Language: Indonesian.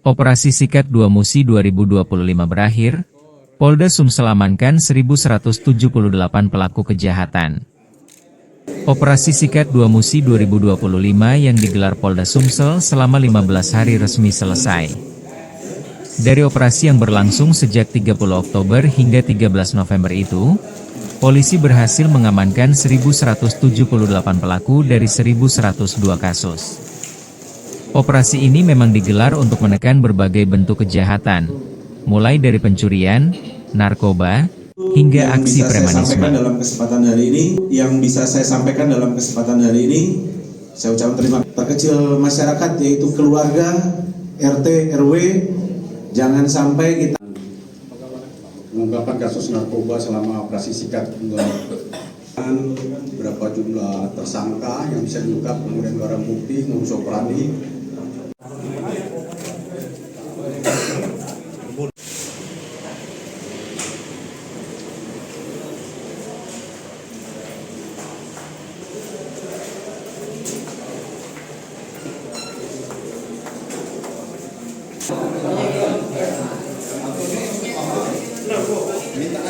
Operasi Sikat 2 Musi 2025 berakhir, Polda Sumsel amankan 1.178 pelaku kejahatan. Operasi Sikat 2 Musi 2025 yang digelar Polda Sumsel selama 15 hari resmi selesai. Dari operasi yang berlangsung sejak 30 Oktober hingga 13 November itu, polisi berhasil mengamankan 1.178 pelaku dari 1.102 kasus. Operasi ini memang digelar untuk menekan berbagai bentuk kejahatan, mulai dari pencurian, narkoba, hingga aksi premanisme. Yang bisa saya sampaikan dalam kesempatan hari ini, saya ucapkan terima kasih. Terkecil masyarakat yaitu keluarga, RT, RW, jangan sampai kita mengungkapkan kasus narkoba selama operasi Sikat. Berapa jumlah tersangka yang bisa diungkap, kemudian barang bukti, modus operandi. Minta